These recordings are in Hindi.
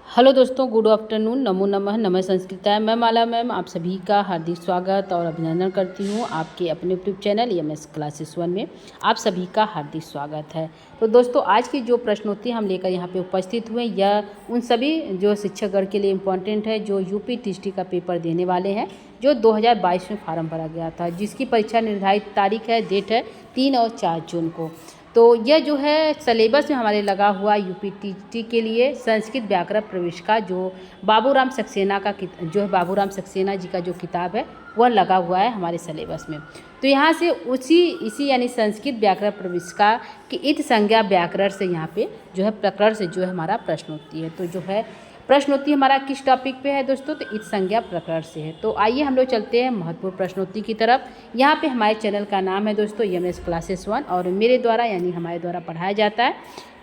हेलो दोस्तों, गुड आफ्टरनून। नमो नमः, नमः संस्कृताय। मैं माला मैम आप सभी का हार्दिक स्वागत और अभिनंदन करती हूँ आपके अपने यूट्यूब चैनल एमएस क्लासेस 1 में। आप सभी का हार्दिक स्वागत है। तो दोस्तों, आज की जो प्रश्नोत्तरी हम लेकर यहाँ पे उपस्थित हुए, यह उन सभी जो शिक्षकगण के लिए इम्पोर्टेंट है जो यूपी टीएसटी का पेपर देने वाले हैं, जो 2022 में फार्म भरा गया था, जिसकी परीक्षा निर्धारित तारीख है, डेट है 3 और 4 जून को। तो यह जो है सिलेबस में हमारे लगा हुआ यूपी टीएसटी के लिए संस्कृत व्याकरण प्रवेश का जो बाबूराम सक्सेना का जो है बाबूराम सक्सेना जी का जो किताब है वह लगा हुआ है हमारे सिलेबस में। तो यहाँ से इसी यानी संस्कृत व्याकरण प्रवेश का कि इत संज्ञा व्याकरण से यहाँ पे जो है प्रकरण से जो है हमारा प्रश्न होती है। तो जो है प्रश्नोत्तरी हमारा किस टॉपिक पे है दोस्तों? तो इत संज्ञा प्रकरण से है। तो आइए हम लोग चलते हैं महत्वपूर्ण प्रश्नोत्तरी की तरफ। यहाँ पे हमारे चैनल का नाम है दोस्तों एमएस क्लासेस 1 और मेरे द्वारा यानी हमारे द्वारा पढ़ाया जाता है।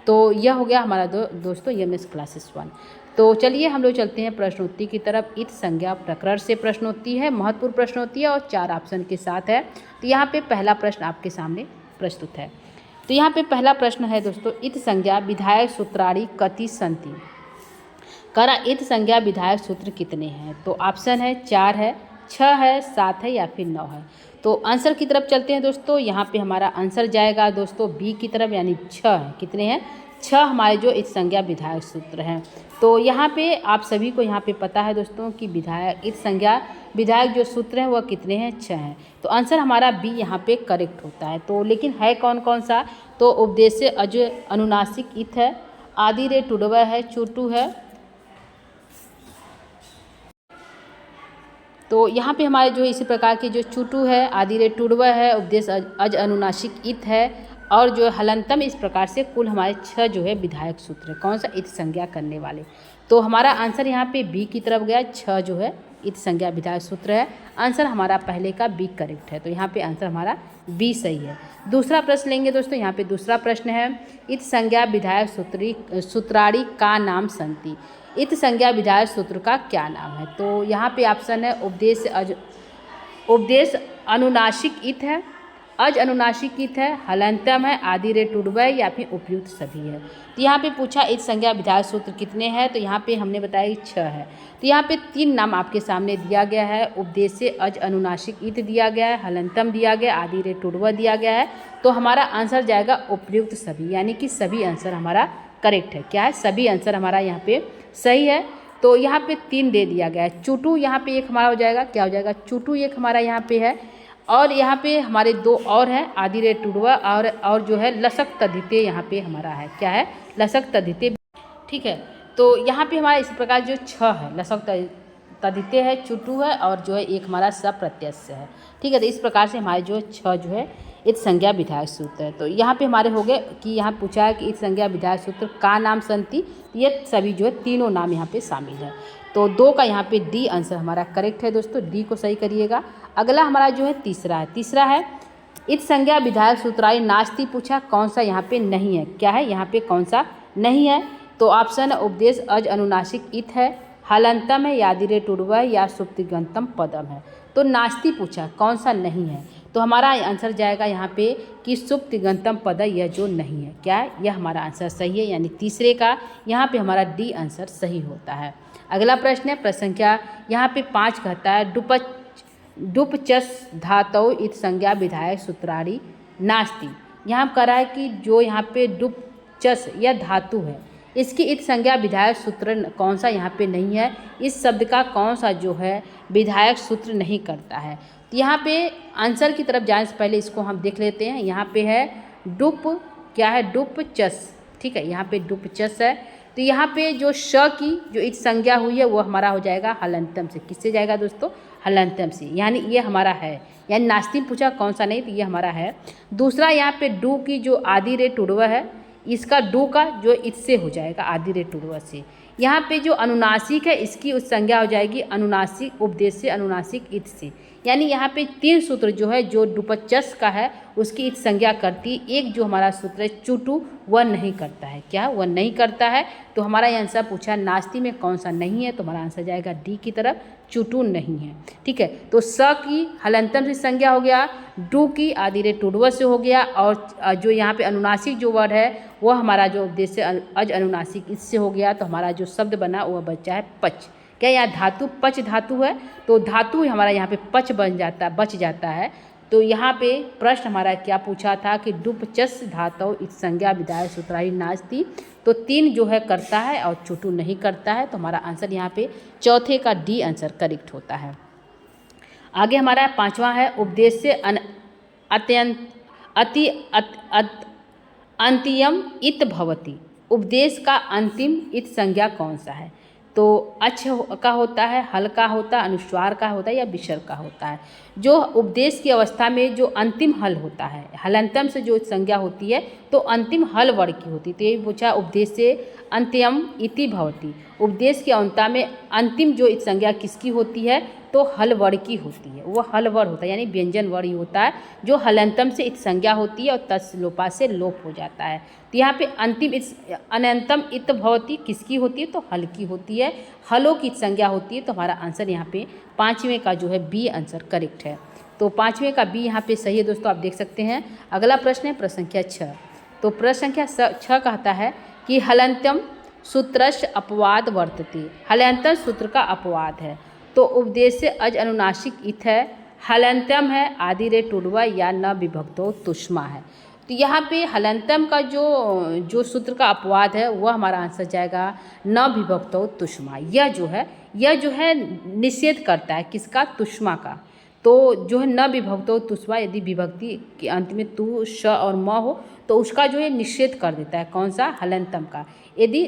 तो यह हो गया हमारा दोस्तों एमएस क्लासेस 1। तो चलिए हम लोग चलते हैं प्रश्नोत्तरी की तरफ। इत संज्ञा प्रकरण से प्रश्नोत्तरी है, महत्वपूर्ण प्रश्नोत्तरी है और 4 ऑप्शन के साथ है। तो यहाँ पे पहला प्रश्न आपके सामने प्रस्तुत है। तो यहाँ पे पहला प्रश्न है दोस्तों, इत संज्ञा विधायक सूत्राणि कति सन्ति? करा इत संज्ञा विधायक सूत्र कितने हैं? तो ऑप्शन है 4 है, 6 है, 7 है या फिर 9 है। तो आंसर की तरफ चलते हैं दोस्तों। यहाँ पे हमारा आंसर जाएगा दोस्तों बी की तरफ, यानी 6 है। कितने हैं? 6 हमारे जो इत संज्ञा विधायक सूत्र हैं। तो यहाँ पे आप सभी को यहाँ पे पता है दोस्तों कि विधायक इत संज्ञा विधायक जो सूत्र हैं वह कितने हैं? 6 हैं। तो आंसर हमारा बी यहाँ पे करेक्ट होता है। तो लेकिन है कौन कौन सा? तो उपदेश्य अज अनुनासिक इत है, आदि रे टुडवा है, चुटू है। तो यहाँ पे हमारे जो इसी प्रकार के जो चुटू है, आदि रे टुडवा है, उपदेश अज अनुनासिक इत है और जो हलंतम, इस प्रकार से कुल हमारे 6 जो है विधायक सूत्र है। कौन सा? इत संज्ञा करने वाले। तो हमारा आंसर यहाँ पे बी की तरफ गया, 6 जो है इत संज्ञा विधायक सूत्र है। आंसर हमारा पहले का बी करेक्ट है। तो यहाँ पे आंसर हमारा बी सही है। दूसरा प्रश्न लेंगे दोस्तों। यहाँ पे दूसरा प्रश्न है, इत संज्ञा विधायक सूत्राणि का नाम संति? इत संज्ञा विधायक सूत्र का क्या नाम है? तो यहाँ पे ऑप्शन है उपदेश अनुनासिक इत है, अज अनुनासिक इत है, हलंतम है, आदि रे टुडवय या फिर उपयुक्त सभी है। तो यहाँ पे पूछा इत संज्ञा विधायक सूत्र कितने हैं? तो यहाँ पे हमने बताया कि 6 है। तो यहाँ पे 3 नाम आपके सामने दिया गया है। उपदेश अज अनुनासिक इत दिया गया है, हलंतम दिया गया, आदि रे टुडवा दिया गया है। तो हमारा आंसर जाएगा उपयुक्त सभी, यानी कि सभी आंसर हमारा करेक्ट है। क्या है? सभी आंसर हमारा यहाँ पे सही है। तो यहाँ पे 3 दे दिया गया है। चुटू यहाँ पे एक हमारा हो जाएगा, क्या हो जाएगा? चुटू एक हमारा यहाँ पे है और यहाँ पे हमारे 2 और हैं, आदि रे टुडवा और जो है लसक तद्धिते यहाँ पे हमारा है। क्या है? लसक तद्धिते। ठीक है। तो यहाँ पे हमारा इस प्रकार जो 6 है, लसक तद्धिते है, चुटू है और जो है एक हमारा सप्रत्यस्य है। ठीक है। तो इस प्रकार से हमारे जो 6 जो है इत संज्ञा विधायक सूत्र है। तो यहाँ पे हमारे हो गए कि यहाँ पूछा है कि इत संज्ञा विधायक सूत्र का नाम संति? ये सभी जो है तीनों नाम यहाँ पे शामिल है। तो 2 का यहाँ पे डी आंसर हमारा करेक्ट है दोस्तों, डी को सही करिएगा। अगला हमारा जो है तीसरा है इत संज्ञा विधायक सूत्राणि नास्ति पूछा, कौन सा यहाँ पे नहीं है? क्या है? यहाँ पे कौन सा नहीं है? तो ऑप्शन है उपदेश अज अनुनासिक इत है, हलंतम है, आदि रे टुडवा है या सुप्तिगंतम पदम है। तो नास्ति पूछा, कौन सा नहीं है? तो हमारा आंसर जाएगा यहाँ पे कि सुप्तिगंतम पद, यह जो नहीं है। क्या है? यह हमारा आंसर सही है, यानी तीसरे का यहाँ पे हमारा डी आंसर सही होता है। अगला प्रश्न है प्रश्न संख्या यहाँ पे 5 कहता है, डुपचस धातु इत संज्ञा विधायक सूत्राणि नास्ति। यहाँ कह रहा है कि जो यहाँ पे डुपचस यह धातु है, इसकी इत संज्ञा विधायक सूत्र कौन सा यहाँ पे नहीं है? इस शब्द का कौन सा जो है विधायक सूत्र नहीं करता है? तो यहाँ पे आंसर की तरफ जाने से पहले इसको हम देख लेते हैं। यहाँ पे है क्या है? डुपचस। ठीक है। यहाँ पे डुपचस है। तो यहाँ पे जो श की जो इत संज्ञा हुई है वो हमारा हो जाएगा हलंतम से। किससे जाएगा दोस्तों? हलंतम से, यानी ये हमारा है। यानी नास्ति पूछा कौन सा नहीं, तो ये हमारा है। दूसरा यहाँ पे डू की जो आदि रे टुडवा है, इसका डू का जो इससे हो जाएगा आदि रे टुडवा से। यहाँ पे जो अनुनासिक है इसकी उस संज्ञा हो जाएगी अनुनासिक उपदेश से, अनुनासिक इत से। यानी यहाँ पे 3 सूत्र जो है जो डुपचस का है उसकी इत संज्ञा करती। एक जो हमारा सूत्र है चुटू, वह नहीं करता है। क्या? वह नहीं करता है। तो हमारा ये आंसर पूछा नास्ति में कौन सा नहीं है, तो हमारा आंसर जाएगा डी की तरफ, चुटू नहीं है। ठीक है। तो स की हलंतम से संज्ञा हो गया, डू की आदि रे टुडवा से हो गया और जो यहाँ पे अनुनासिक जो वर्ड है वह हमारा जो उपदेश से अज अनुनासिक इससे हो गया। तो हमारा जो जो शब्द बना वह बचा है पच। क्या यहाँ धातु पच धातु है, तो धातु हमारा यहाँ पे पच बच जाता है। तो यहाँ पे प्रश्न हमारा क्या पूछा था कि डुपचस धातु इत संज्ञा विधाय सूत्राही नास्ति। तो 3 जो है करता है और चुटू नहीं करता है, तो हमारा आंसर यहाँ पे चौथे का डी आंसर करेक्ट होता है। आगे हमारा 5वां है उपदेश अंत्यम इत भवति। उपदेश का अंतिम इत संज्ञा कौन सा है? तो अच का होता है, हल का होता है, अनुस्वार का होता है या विसर्ग का होता है। जो उपदेश की अवस्था में जो अंतिम हल होता है, हलंतम से जो संज्ञा होती है तो अंतिम हल वर्ग की होती है। तो यही पूछा उपदेश से अंत्यम इति भवति। उपदेश के अंत में अंतिम जो संज्ञा किसकी होती है? तो हल वर्ग की होती है, वो हल वर्ग होता है यानी व्यंजन वर्ग ही होता है जो हलंतम से इत संज्ञा होती है और तस् लोपा से लोप हो जाता है। तो यहाँ पे अंतिम अनंतम इत भवति किसकी होती है? तो हल की होती है, हलों की संज्ञा होती है। तो हमारा आंसर यहाँ पे 5वें का जो है बी आंसर करेक्ट है। तो 5वें का बी यहाँ पे सही है दोस्तों, आप देख सकते हैं। अगला प्रश्न है प्रश्न संख्या 6। तो प्रश्न संख्या 6 कहता है कि हलंतम सूत्रस्य अपवाद वर्तते। हलंतम सूत्र का अपवाद है, तो उपदेश से अज अनुनासिक इत है, हलंतम है, आदि रे टुडवा या न विभक्तो तुष्मा है। तो यहाँ पे हलंतम का जो सूत्र का अपवाद है वह हमारा आंसर जाएगा न विभक्तो तुष्मा। यह जो है निषेध करता है किसका? तुष्मा का। तो जो है न विभक्तो तुष्मा, यदि विभक्ति के अंत में तु श और म हो तो उसका जो है निषेध कर देता है। कौन सा? हलंतम का। यदि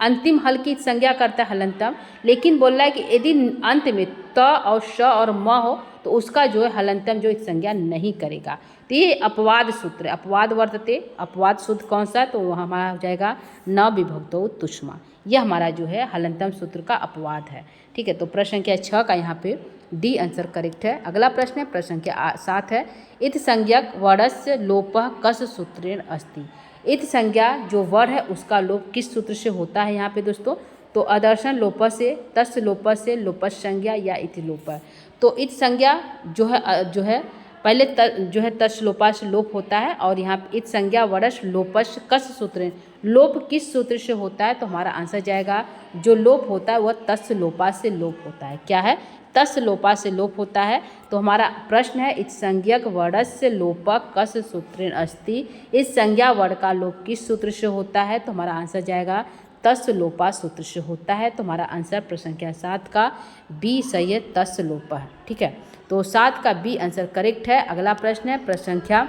अंतिम हल की संज्ञा करता है हलंतम, लेकिन बोल रहा है कि यदि अंत में त और श और म हो तो उसका जो है हलंतम जो संज्ञा नहीं करेगा। तो ये अपवाद सूत्र, अपवाद वर्तते, अपवाद सूत्र कौन सा? तो वह हमारा हो जाएगा न विभक्तो तुष्मा। यह हमारा जो है हलंतम सूत्र का अपवाद है। ठीक है, तो प्रश्न संख्या 6 का यहाँ पे डी आंसर करेक्ट है। अगला प्रश्न है प्रश्न संख्या 7 है इत संज्ञक वर्णस्य लोपः कस सूत्रेण अस्ति। इत संज्ञा जो वर्ण है उसका लोप किस सूत्र से होता है यहाँ पे दोस्तों? तो अदर्शन लोप से, तस् लोप से, लोपस संज्ञा या इति लोप। तो इत संज्ञा जो है पहले जो है तस् लोपा से लोप होता है और यहाँ इत संज्ञा वर्ष लोपस कस सूत्र। लोप किस सूत्र से होता है? तो हमारा आंसर जाएगा जो लोप होता है वह तस् लोपा से लोप होता है। क्या है? तस् लोपा से लोप होता है। तो हमारा प्रश्न है इत संज्ञक वर्णस्य लोप कस सूत्रेण अस्ति। इस संज्ञा वर्ण का लोप किस सूत्र से होता है? तो हमारा आंसर जाएगा तस् लोपा सूत्र से होता है। तो हमारा आंसर प्रश्न संख्या 7 का बी सही है, तस् लोपा है। ठीक है, तो 7 का बी आंसर करेक्ट है। अगला प्रश्न है प्रश्न संख्या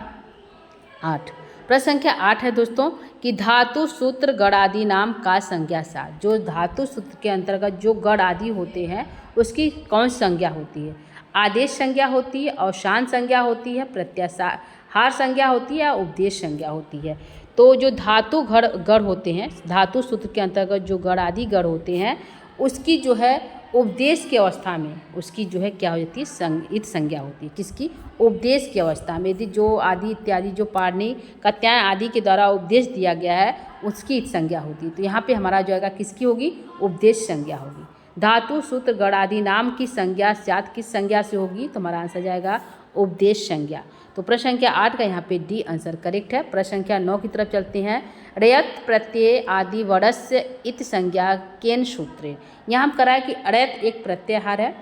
8। प्रश्न संख्या 8 है दोस्तों कि धातु सूत्र गण आदि नाम का संज्ञा साथ। जो धातु सूत्र के अंतर्गत जो गण आदि होते हैं उसकी कौन संज्ञा होती है? आदेश संज्ञा होती है, अवसान संज्ञा होती है, प्रत्याहार संज्ञा होती है या उपदेश संज्ञा होती है। तो जो धातु गण होते हैं, धातु सूत्र के अंतर्गत जो गण आदि गण होते हैं उसकी जो है उपदेश की अवस्था में उसकी जो है क्या हो जाती है? इत संज्ञा होती है। किसकी? उपदेश की अवस्था में यदि जो आदि इत्यादि जो पाणिनि कात्यायन आदि के द्वारा उपदेश दिया गया है उसकी इत संज्ञा होती है। तो यहाँ पे हमारा जो है किसकी होगी? उपदेश संज्ञा होगी। धातु सूत्र गण आदि नाम की संज्ञा साथ किस संज्ञा से होगी? तो हमारा आंसर जाएगा उपदेश संज्ञा। तो प्रश्न संख्या 8 का यहाँ पे डी आंसर करेक्ट है। प्रश्न संख्या 9 की तरफ चलते हैं। रयत प्रत्यय आदि वर्णस्य इत संज्ञा केन सूत्रे। यहाँ हम करा है कि अरयत एक प्रत्याहार है,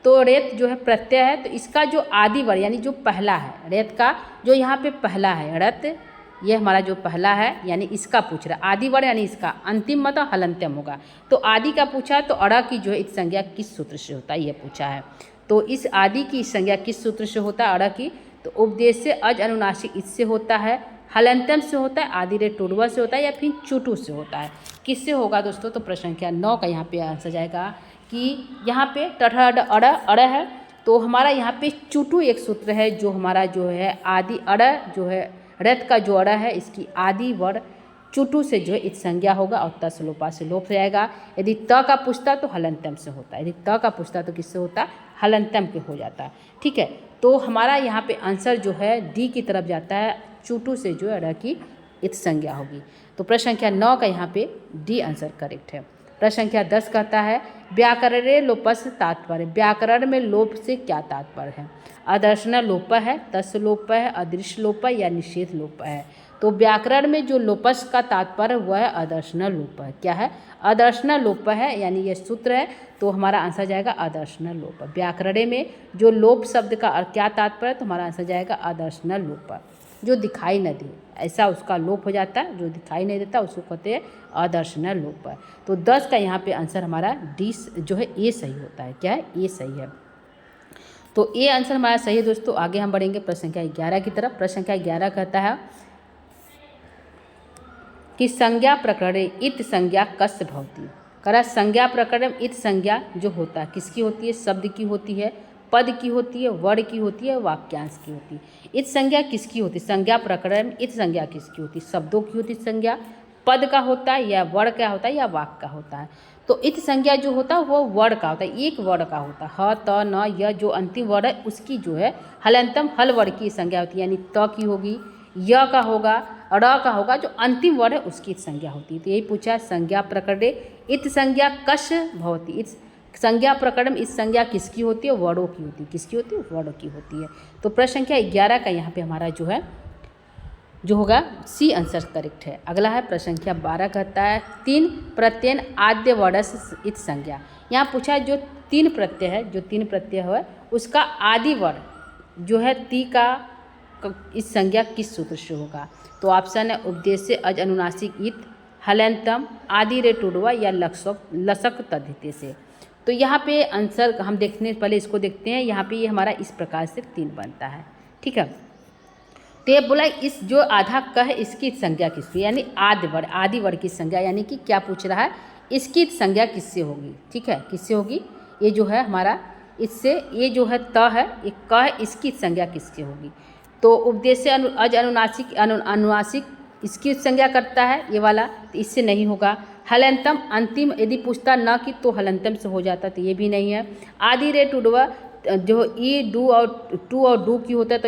तो रेत जो है प्रत्यय है, तो इसका जो आदि वर्ण यानी जो पहला है रेत का जो यहाँ पे पहला है रत, ये हमारा जो पहला है यानी इसका पूछ रहा है आदि वर्ण यानी इसका अंतिम मतलब हलंत्यम होगा। तो आदि का पूछा तो अड़ा की जो है इस संज्ञा किस सूत्र से होता है ये पूछा है। तो इस आदि की संज्ञा किस सूत्र से होता है अड़ा की? तो उपदेश से अज अनुनासिक इससे होता है, हलंत्यम से होता है, आदि रे टुडवा से होता है या फिर चुटू से होता है। किससे होगा दोस्तों? तो प्रश्न संख्या 9 का यहाँ पे आंसर जाएगा कि यहाँ पे टठड़ अड़ है, तो हमारा यहाँ पे चुटू एक सूत्र है जो हमारा जो है आदि अड़ जो है रथ का जो अड़ा है इसकी आदि वर्ण चुटू से जो है इत संज्ञा होगा और त लोपा से लोप जाएगा। यदि त का पूछता तो हलंत्यम से होता है, यदि त का पूछता तो किससे होता? हलंत्यम के हो जाता। ठीक है, तो हमारा यहाँ पे आंसर जो है डी की तरफ जाता है, चुटू से जो है अड़ा की इत संज्ञा होगी। तो प्रश्न संख्या 9 का यहाँ पे डी आंसर करेक्ट है। प्रश्न संख्या 10 कहता है व्याकरणे लोपस तात्पर्य। व्याकरण में लोप से क्या तात्पर्य है? आदर्शन लोप है, तस् लोप है, अदृश्य लोप है या निषेध लोप है। तो व्याकरण में जो लोपस का तात्पर्य वह है अदर्शनल लोप है। क्या है? अदर्शनल लोप है, यानी ये सूत्र है, तो हमारा आंसर जाएगा अदर्शनल लोप। व्याकरण में जो लोप शब्द का क्या तात्पर्य है, तो हमारा आंसर जाएगा अदर्शनल लोप, जो दिखाई न दे, ऐसा उसका लोप हो जाता है, जो दिखाई नहीं देता उसको कहते हैं अदर्शनल लोप। तो 10 का यहाँ पे आंसर हमारा डी जो है ए सही होता है। क्या है? ए सही है। तो ए आंसर हमारा सही है दोस्तों। आगे हम बढ़ेंगे प्रश्न संख्या 11 की तरफ। प्रश्न संख्या 11 कहता है कि संज्ञा प्रकरणे इत संज्ञा कस्य भवति। करा संज्ञा प्रकरण इत संज्ञा जो होता है किसकी होती है? शब्द की होती है, पद की होती है, वर्ण की होती है, वाक्यांश की होती है। इत संज्ञा किसकी होती है? संज्ञा प्रकरण इत संज्ञा किसकी होती है? शब्दों की होती है संज्ञा, पद का होता है, या वर्ण का होता है, या वाक्य का होता है। तो इत संज्ञा जो होता है वो वर्ण का होता है, एक वर्ण का होता है। ह, त, न, य जो अंतिम वर्ण है उसकी जो है हलंतम हल वर्ण की संज्ञा होती है, यानी त की होगी, य का होगा, र का होगा, जो अंतिम वर्ण है उसकी संज्ञा होती है। तो यही पूछा है संज्ञा प्रकरणे इत संज्ञा कस्य भवति। इस संज्ञा प्रकरण इस संज्ञा किसकी होती है? वर्णों की होती है। किसकी होती है? वर्णों की होती है। तो प्रश्न संख्या 11 का यहाँ पे हमारा जो है जो होगा सी आंसर करेक्ट है। अगला है प्रश्न संख्या 12 कहता है 3 प्रत्ययन आद्य वर्णस इत संज्ञा। यहाँ पूछा है जो 3 प्रत्यय है, जो 3 प्रत्यय है उसका आदि वर्ण जो है ती का इस संज्ञा किस सूत्र से होगा? तो ऑप्शन है उपदेश्य, अज, अनुनासिक, इत, हलंतम, आदि रे टुडवा या लसक तद्धिते से। तो यहाँ पे आंसर हम देखने पहले इसको देखते हैं। यहाँ पे ये हमारा इस प्रकार से 3 बनता है। ठीक है, तो ये बोला इस जो आधा क है इसकी संज्ञा किसकी, यानी आदि वर्ग की संज्ञा, यानी कि क्या पूछ रहा है? इसकी संज्ञा किससे होगी? ठीक है, किससे होगी? ये जो है हमारा इससे, ये जो है त है, ये क है, इसकी संज्ञा किससे होगी? तो उपदेश्य अज, अनुनासिक, अनुनासिक इसकी संज्ञा करता है ये वाला, तो इससे नहीं होगा। हलंतम अंतिम यदि पूछता न कि तो हलंतम से हो जाता, तो ये भी नहीं है। आदि रे टुडवा जो ई डू और टू और डू की होता है, तो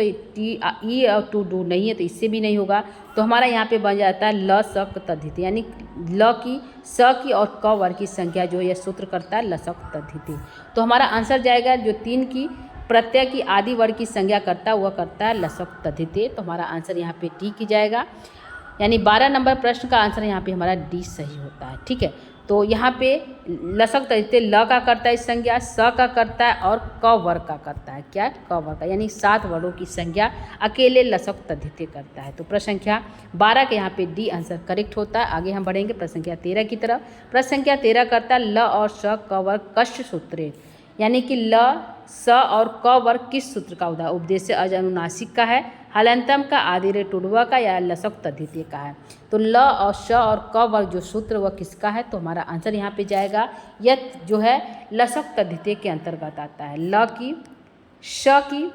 ई और टू डू नहीं है, तो इससे भी नहीं होगा। तो हमारा यहाँ पे बन जाता है ल सक तद्धिते, यानी ल की, स की और क वर्ग की संख्या जो यह सूत्र करता है लसक तद्धिते। तो हमारा आंसर जाएगा जो 3 की प्रत्यय की आदि वर्ग की संज्ञा करता है वह करता है लसक तद्धिते। तो हमारा आंसर यहाँ पे डी की जाएगा, यानी 12 नंबर प्रश्न का आंसर यहाँ पे हमारा डी सही होता है। ठीक है, तो यहाँ पे लसक तद्धिते ल का करता है इस संज्ञा, स का करता है और क वर्ग का करता है। क्या? क वर्ग का, यानी 7 वर्णों की संज्ञा अकेले लसक तद्धिते करता है। तो प्रश्न संख्या 12 के यहाँ पे डी आंसर करेक्ट होता है। आगे हम बढ़ेंगे प्रश्न संख्या 13 की तरफ। प्रश्न संख्या 13 करता है ल और स क वर्ग कस्य सूत्रे, यानी कि ल, स और क वर्ग किस सूत्र का उदाहरण? उपदेश्य अज, अनुनासिक का है, हलंतम का, आदि रे टुडवा का, या लसक तद्धिते का है। तो ल और श और क वर्ग जो सूत्र वह किसका है? तो हमारा आंसर यहाँ पे जाएगा यह जो है लसक तद्धिते के अंतर्गत आता है। ल की, श की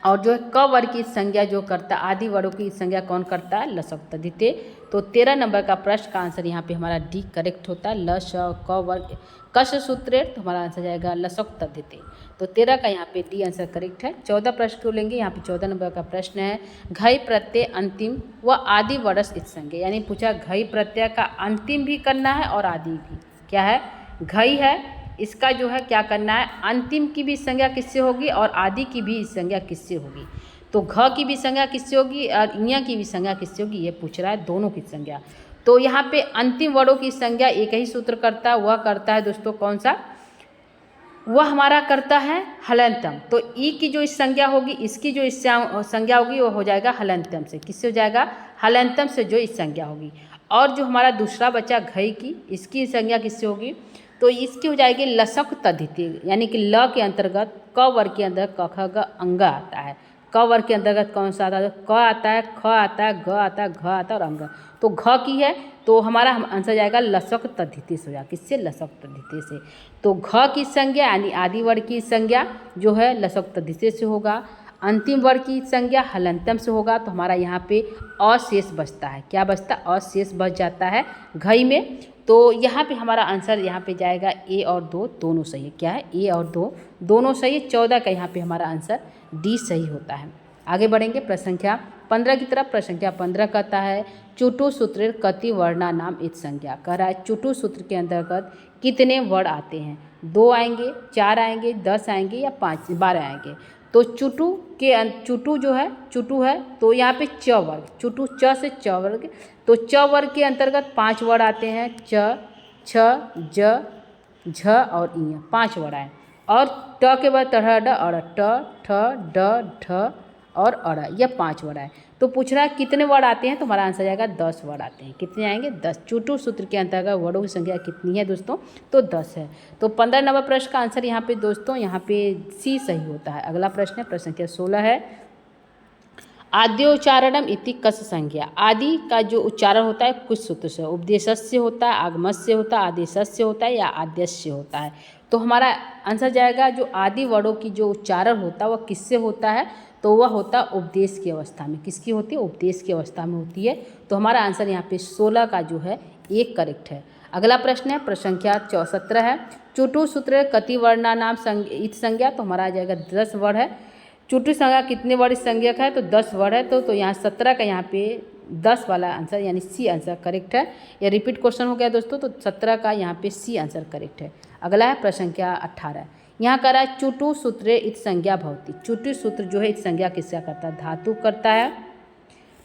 और जो है क वर्ग की संज्ञा जो करता है, आदि वर्गों की संज्ञा कौन करता है? लसक तद्धिते। तो 13 नंबर का प्रश्न का आंसर यहाँ पे हमारा डी करेक्ट होता है। ल, श, क वर्ग कस्य सूत्रे, तो हमारा आंसर जाएगा लसक तद्धिते। तो 13 का यहाँ पे डी आंसर करेक्ट है। 14 प्रश्न को लेंगे। यहाँ पे 14 नंबर का प्रश्न है घई प्रत्यय अंतिम व आदि वर्णस इत संज्ञा, यानी पूछा घई प्रत्यय का अंतिम भी करना है और आदि भी। क्या है? घई है, इसका जो है क्या करना है? अंतिम की भी संज्ञा किससे होगी और आदि की भी संज्ञा किससे होगी? तो घ की भी संज्ञा किससे होगी और इया की भी संज्ञा किससे होगी? ये पूछ रहा है दोनों की संज्ञा। तो यहाँ पे अंतिम वर्णों की संज्ञा एक ही सूत्र करता है, वह करता है दोस्तों कौन सा? वह हमारा करता है हलंतम। तो ई की जो इस संज्ञा होगी, इसकी जो इस संज्ञा होगी वो हो जाएगा हलंतम से। किससे हो जाएगा? हलंतम से जो इस संज्ञा होगी। और जो हमारा दूसरा बच्चा घई की, इसकी संज्ञा किससे होगी? तो इसकी हो जाएगी लसक तद्धिते, यानी कि ल के अंतर्गत क वर्ग के अंदर क, ख, ग, अंग आता है। क वर्ग के अंतर्गत कौन सा आता है? क आता है, ख आता है, ग आता है, घ आता है और अंग। तो घ की है, तो हमारा आंसर जाएगा लसक तद्धिते से हो जाएगा। किससे? लसक तद्धिते से। तो घ की संज्ञा यानी आदि वर्ग की संज्ञा जो है लसक तद्धिते से होगा। अंतिम वर्ग की संज्ञा हलंतम से होगा। तो हमारा यहाँ पे अशेष बचता है। क्या बचता? अशेष बच जाता है घई में। तो यहाँ पे हमारा आंसर यहाँ पे जाएगा ए और 2 दोनों सही है। क्या है? ए और 2 दोनों सही है। 14 का यहाँ पे हमारा आंसर डी सही होता है। आगे बढ़ेंगे प्रश्न संख्या 15 की तरफ। प्रश्न संख्या 15 कहता है चुटु सूत्र कति वर्णा नाम इत संज्ञा। कह रहा है चुटु सूत्र के अंतर्गत कितने वर्ण आते हैं? 2 आएंगे, 4 आएंगे, 10 आएंगे या 12 आएंगे? तो चुटू जो है चुटू है, तो यहाँ पे च वर्ग, चुटू च से च वर्ग, तो च वर्ग के अंतर्गत 5 वर्ड आते हैं, च, छ, ज, झ और इ, 5 वर्ड आए। और ट के बाद तढ़ ड अड़, ट, ठ, ड, ढ और अड़, यह 5 वर्ड आए। तो पूछ रहा है कितने वर्ड आते हैं, तो हमारा आंसर जाएगा 10 वर्ड आते हैं। कितने आएंगे? 10। चुटू सूत्र के अंतर्गत वर्डों की संख्या कितनी है दोस्तों? तो 10 है। तो 15 नंबर प्रश्न का आंसर यहाँ पे दोस्तों, यहाँ पे सी सही होता है। अगला प्रश्न है, प्रश्न संख्या 16 है, आद्योच्चारणम इति कस संज्ञा। आदि का जो उच्चारण होता है कुछ सूत्र से, उपदेशस्य होता है, आगमस्य होता है, आदेशस्य होता है या आद्यस्य होता है। तो हमारा आंसर जाएगा जो आदि वर्डों की जो उच्चारण होता है वह किससे होता है, तो वह होता है उपदेश की अवस्था में। किसकी होती है? उपदेश की अवस्था में होती है। तो हमारा आंसर यहाँ पे 16 का जो है एक करेक्ट है। अगला प्रश्न है, प्रश्न संख्या 17 है, चुटु सूत्र कति वर्णा नाम इत संज्ञा। तो हमारा आ जाएगा 10 वर्ड है। चुटु संज्ञा कितने वर्ड संज्ञक है? तो 10 वर्ड है। तो यहाँ 17 का यहाँ पे 10 वाला आंसर यानी सी आंसर करेक्ट है। यह रिपीट क्वेश्चन हो गया दोस्तों, तो 17 का यहाँ पे सी आंसर करेक्ट है। अगला है प्रश्न संख्या 18, यहाँ कह रहा है चुटु सूत्रे इत संज्ञा भवती। चुटु सूत्र जो है इत संज्ञा किसका करता है? धातु करता है,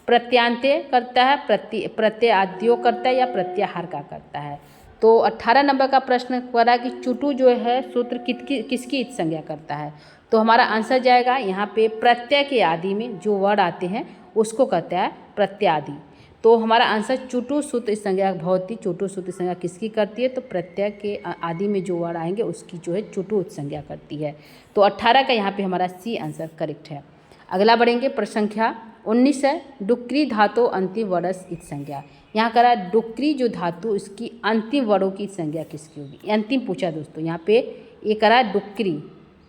प्रत्यांत्य करता है, प्रत्याद्यो करता है या प्रत्याहार का करता है। तो 18 नंबर का प्रश्न कह रहा है कि चुटु जो है सूत्र किसकी इत संज्ञा करता है। तो हमारा आंसर जाएगा यहाँ पे प्रत्यय के आदि में जो वर्ड आते हैं उसको कहता है प्रत्यादि। तो हमारा आंसर चुटु सूत्र संज्ञा भवती। चुटु सूत्र संज्ञा किसकी करती है? तो प्रत्यय के आदि में जो वर्ड आएंगे उसकी जो है चुटु संज्ञा करती है। तो 18 का यहाँ पे हमारा सी आंसर करेक्ट है। अगला बढ़ेंगे, प्रश्न संख्या 19 है, डुक्री धातु अंतिम वर्डस इत संज्ञा। यहाँ कह रहा है डुक्री जो धातु इसकी अंतिम वर्डों की संज्ञा किसकी होगी? अंतिम पूछा दोस्तों, यहाँ पे ये कह रहा है डुक्री,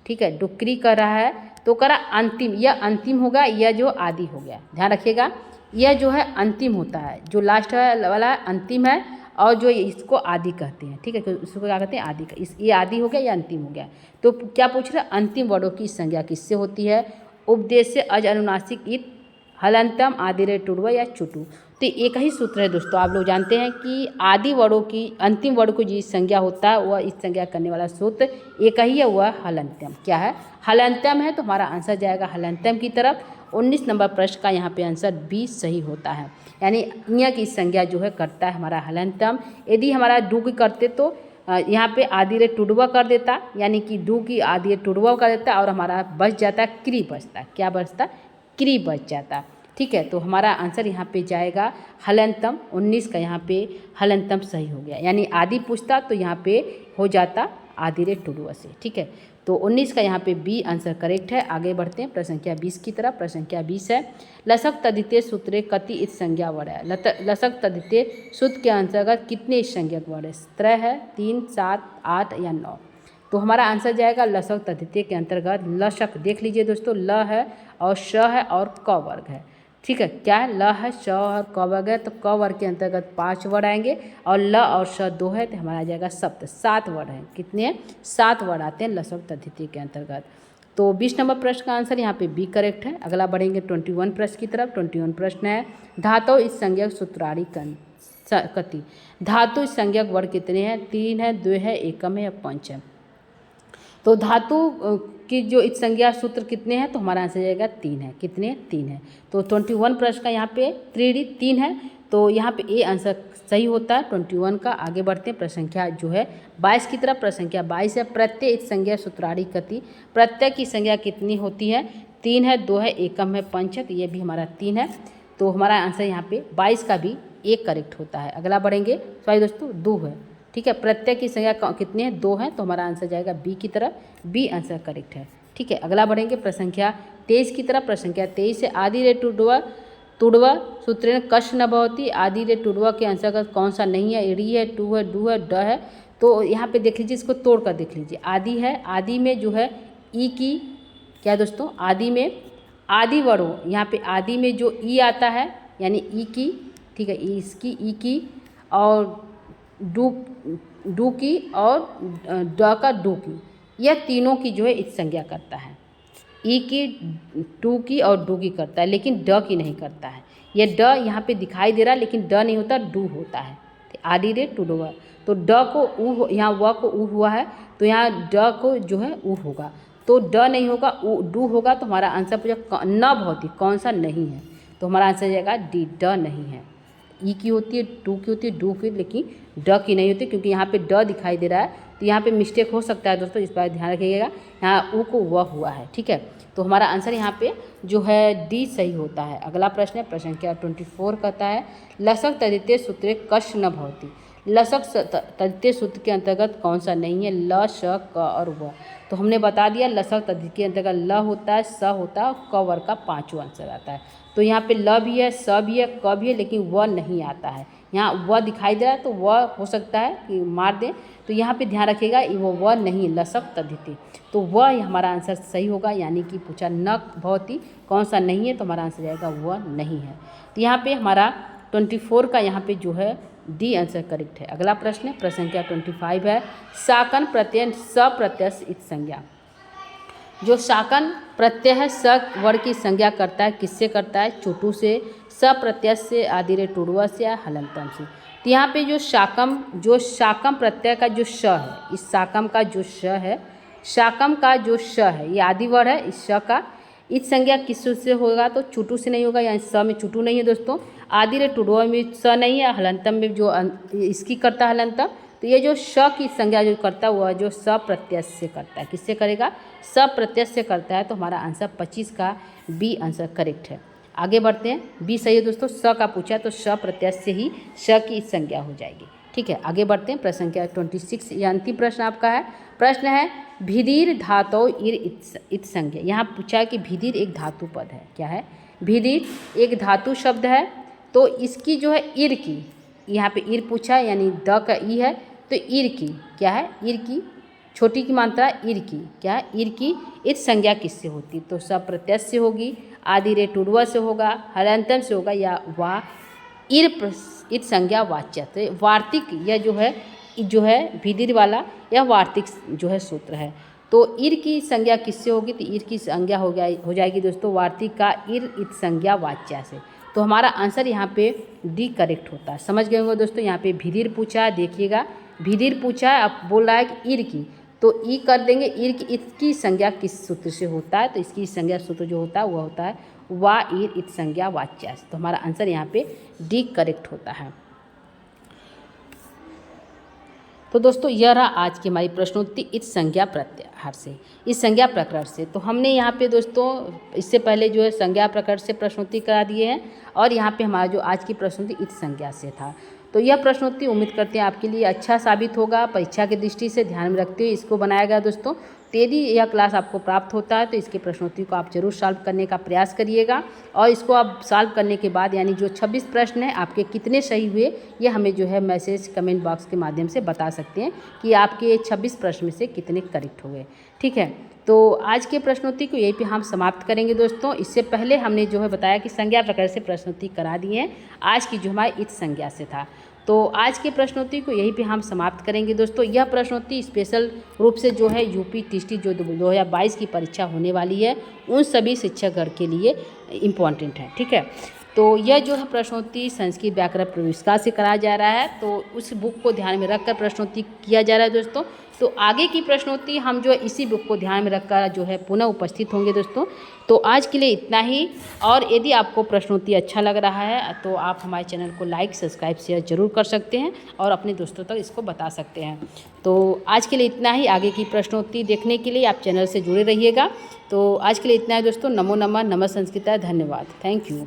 ठीक है, डुक्री कर रहा है तो कह रहा अंतिम, यह अंतिम होगा, यह जो आदि हो गया, ध्यान रखिएगा, यह जो है अंतिम होता है, जो लास्ट वाला अंतिम है और जो इसको आदि कहते हैं, ठीक है, इसको क्या कहते हैं? आदि का, ये आदि हो गया या अंतिम हो गया। तो क्या पूछ रहे हैं? अंतिम वर्डों की संज्ञा किससे होती है? उपदेश से अज अनुनासिक इत हलंतम आदिरे टुड़वा या चुटू। तो एक ही सूत्र है दोस्तों, आप लोग जानते हैं कि आदि वर्डों की अंतिम वर्ड को जिस संज्ञा होता है वह इस संज्ञा करने वाला सूत्र एक ही है, वह हलंतम। क्या है? हलंतम है। तो हमारा आंसर जाएगा हलंतम की तरफ। 19 नंबर प्रश्न का यहाँ पे आंसर बी सही होता है, यानी य की संज्ञा जो है करता है हमारा हलंतम। यदि हमारा डू की करते तो यहाँ पे आदिरे टुड़वा कर देता, यानी कि डू की आदिरे टुड़वा कर देता और हमारा बच जाता क्री बचता। क्या बचता? क्री बच जाता, ठीक है। तो हमारा आंसर यहाँ पे जाएगा हलंतम। 19 का यहाँ पे हलंतम सही हो गया, यानी आदि पूछता तो यहाँ पे हो जाता आदिरे टुड़वा से, ठीक है। तो 19 का यहाँ पे बी आंसर करेक्ट है। आगे बढ़ते हैं प्रश्न संख्या 20 की तरफ। प्रश्न संख्या 20 है, लसक तदिते सूत्रे कति इत संज्ञा वर्ड है। लसक तदिते सूत्र के अंतर्गत कितने संज्ञक वर्ड है? 3 है, 3, 7, 8 या 9। तो हमारा आंसर जाएगा लसक तदिते के अंतर्गत लशक, देख लीजिए दोस्तों, ल है और श है और क वर्ग है, ठीक है। क्या है? ल है, श और क वर्ग है, तो क वर्ग के अंतर्गत 5 वर्ड आएंगे और ल और श 2 है, तो हमारा आ जाएगा सप्त, 7 वर्ड हैं। कितने हैं? 7 वर्ड आते हैं लसक तद्धिति के अंतर्गत। तो 20 नंबर प्रश्न का आंसर यहाँ पे बी करेक्ट है। अगला बढ़ेंगे 21 प्रश्न की तरफ। 21 प्रश्न है, धातु इस संज्ञक सूत्रारी कति। धातु इस संज्ञक वर्ड कितने हैं? 3 है, 2 है, एकम है या 5 है। तो धातु की जो इत संज्ञा सूत्र कितने हैं? तो हमारा आंसर जाएगा 3 है। कितने? 3 है। तो 21 प्रश्न का यहाँ पे 3 है, तो यहाँ पे ए आंसर सही होता है 21 का। आगे बढ़ते हैं प्रश्न संख्या जो है 22 की तरफ। प्रश्न संख्या 22 है, प्रत्यय इत संज्ञा सूत्रारी कति। प्रत्यय की संज्ञा कितनी होती है? 3 है, 2 है, एकम है, 5 है, तो ये भी हमारा 3 है। तो हमारा आंसर यहाँ पे 22 का भी एक करेक्ट होता है। अगला बढ़ेंगे, सॉरी दोस्तों 2 है, ठीक है। प्रत्यय की संज्ञा कितने हैं? 2 हैं, तो हमारा आंसर जाएगा बी की तरफ। बी आंसर करेक्ट है, ठीक है। अगला बढ़ेंगे प्रश्न संख्या 23 की तरफ। प्रश्न संख्या 23 है, आदि रे टुड़वा सूत्र कश न भवती। आदि रे टुड़वा के अंतर्गत कौन सा नहीं है? री है, टू है, डू है, ड है। तो यहाँ पे देख लीजिए, इसको तोड़ कर देख लीजिए। आदि है, आदि में जो है ई की, क्या दोस्तों? आदि में आदि वर्ड, यहाँ पे आदि में जो ई आता है यानी ई की, ठीक है, इसकी ई की और डू की और ड का डू की, यह तीनों की जो है इस संज्ञा करता है। ई की, टू की और डू की करता है, लेकिन ड की नहीं करता है। यह ड यहाँ पे दिखाई दे रहा है, लेकिन ड नहीं होता, डू होता है। आदि रे टुड़वा, तो ड को ऊ, यहाँ व को ऊ हुआ है, तो यहाँ ड को जो है ऊ होगा। तो ड नहीं होगा, डू होगा। तो हमारा आंसर पूछा न भौतिक कौन सा नहीं है, तो हमारा आंसर जाएगा डी, ड नहीं है। ई की होती है, टू की होती है, डू की, लेकिन ड की नहीं होती, क्योंकि यहाँ पे ड दिखाई दे रहा है तो यहाँ पे मिस्टेक हो सकता है दोस्तों, इस बार ध्यान रखिएगा। यहाँ ऊ को व हुआ है, ठीक है। तो हमारा आंसर यहाँ पे जो है डी सही होता है। अगला प्रश्न है, प्रश्न संख्या 24 कहता है लसक तद्धितीय सूत्रे कश न भवति। लसक तद्धितीय सूत्र के अंतर्गत कौन सा नहीं है, ल, श, क और व। तो हमने बता दिया लसक तद्धितीय के अंतर्गत ल होता है, स होता है और क वर्ग का पाँचों आंसर आता है। तो यहाँ पे ल भी है, स भी है, क भी है, लेकिन व नहीं आता है। यहाँ व दिखाई दे रहा है तो व हो सकता है कि मार दें, तो यहाँ पे ध्यान रखिएगा वो व नहीं, लसक तद्धितीय, तो व हमारा आंसर सही होगा। यानी कि पूछा न भवति कौन सा नहीं है, तो हमारा आंसर जाएगा व नहीं है। तो यहाँ पे हमारा 24 का यहाँ पे जो है डी आंसर करेक्ट है। अगला प्रश्न है, प्रश्न संख्या 25 है शाकन प्रत्यय सप्रत्यय इत संज्ञा। जो शाकन प्रत्यय है स वर्ग की संज्ञा करता है, किससे करता है, चोटू से, सप्रत्यय से, आदिरे टूडवा से या हलंतम से। तो यहाँ पे जो शाकम प्रत्यय का जो श है, इस शाकम का जो श है, शाकम का जो श है ये आदि वर्ड है। इस श का इत संज्ञा किस से होगा, तो चुटू से नहीं होगा, यानी स में चुटू नहीं है दोस्तों। आदि रे टुडवा में स नहीं है, हलंतम में जो इसकी करता है हलंतम। तो ये जो श की संज्ञा जो करता है वह जो स प्रत्यय से करता है, किससे करेगा, स प्रत्यय से करता है। तो हमारा आंसर 25 का बी आंसर करेक्ट है। आगे बढ़ते हैं, बी सही है दोस्तों, स का पूछा तो स प्रत्यय से ही श की संज्ञा हो जाएगी, ठीक है। आगे बढ़ते हैं, प्रश्न संख्या 26 या अंतिम प्रश्न आपका है। प्रश्न है भिदिर धातु इर इत संज्ञा। यहाँ पूछा है कि भिदिर एक धातु पद है, क्या है, भिदिर एक धातु शब्द है। तो इसकी जो है इर की, यहाँ पे इर पूछा है, यानी द का ई है, तो इर की क्या है, इर की छोटी की मात्रा इर की क्या है, इर की इत संज्ञा किससे होती, तो सप्रत्यय से होगी, आदि रे टूडवा से होगा, हलंतम से होगा, या वा इर इत संज्ञा वाच्य। तो वार्तिक यह जो है भिदिर वाला यह वार्तिक जो है सूत्र है। तो इर की संज्ञा किससे होगी, तो इर की संज्ञा हो जाएगी दोस्तों वार्तिक का इर इत संज्ञा वाच्य से। तो हमारा आंसर यहाँ पे डी करेक्ट होता है। समझ गए होंगे दोस्तों। यहाँ पे भिदिर पूछा है, देखिएगा भिदिर पूछा है, अब बोल रहा है कि इर की, तो ई कर देंगे, इर की इसकी संज्ञा किस सूत्र से होता है, तो इसकी संज्ञा सूत्र जो होता है वह होता है वा इर इत संज्ञा वाच्य। तो हमारा आंसर यहाँ पे डी करेक्ट होता है। तो दोस्तों यह रहा आज की हमारी प्रश्नोत्तरी इस संज्ञा प्रत्याहार से, इस संज्ञा प्रकरण से। तो हमने यहाँ पे दोस्तों इससे पहले जो है संज्ञा प्रकरण से प्रश्नोत्तरी करा दिए हैं, और यहाँ पे हमारा जो आज की प्रश्नोत्तरी इस संज्ञा से था। तो यह प्रश्नोत्तरी उम्मीद करते हैं आपके लिए अच्छा साबित होगा। परीक्षा की दृष्टि से ध्यान में रखते हुए इसको बनाया गया दोस्तों। तो यदि यह क्लास आपको प्राप्त होता है तो इसके प्रश्नोत्तरी को आप जरूर सॉल्व करने का प्रयास करिएगा, और इसको आप सॉल्व करने के बाद यानी जो 26 प्रश्न हैं आपके कितने सही हुए, ये हमें जो है मैसेज कमेंट बॉक्स के माध्यम से बता सकते हैं कि आपके 26 प्रश्न में से कितने करेक्ट हुए, ठीक है। तो आज के प्रश्नोत्तरी को यहीं पे हम समाप्त करेंगे दोस्तों। इससे पहले हमने जो है बताया कि संज्ञा प्रकरण से प्रश्नोत्तरी करा दिए हैं, आज की जो हमारी इत संज्ञा से था। तो आज के प्रश्नोत्तरी को यहीं पे हम समाप्त करेंगे दोस्तों। यह प्रश्नोत्तरी स्पेशल रूप से जो है यूपी टीटी जो 2022 की परीक्षा होने वाली है उन सभी शिक्षकगण के लिए इम्पॉर्टेंट है, ठीक है। तो यह जो है प्रश्नोत्तरी संस्कृत व्याकरण प्रविष्कार से कराया जा रहा है, तो उस बुक को ध्यान में रखकर प्रश्नोत्तरी किया जा रहा है दोस्तों। तो आगे की प्रश्नोत्तरी हम जो है इसी बुक को ध्यान में रखकर जो है पुनः उपस्थित होंगे दोस्तों। तो आज के लिए इतना ही, और यदि आपको प्रश्नोत्तरी अच्छा लग रहा है तो आप हमारे चैनल को लाइक सब्सक्राइब शेयर जरूर कर सकते हैं और अपने दोस्तों तक इसको बता सकते हैं। तो आज के लिए इतना ही, आगे की प्रश्नोत्तरी देखने के लिए आप चैनल से जुड़े रहिएगा। तो आज के लिए इतना है दोस्तों। नमो नमः, नमः संस्कृत, धन्यवाद, थैंक यू।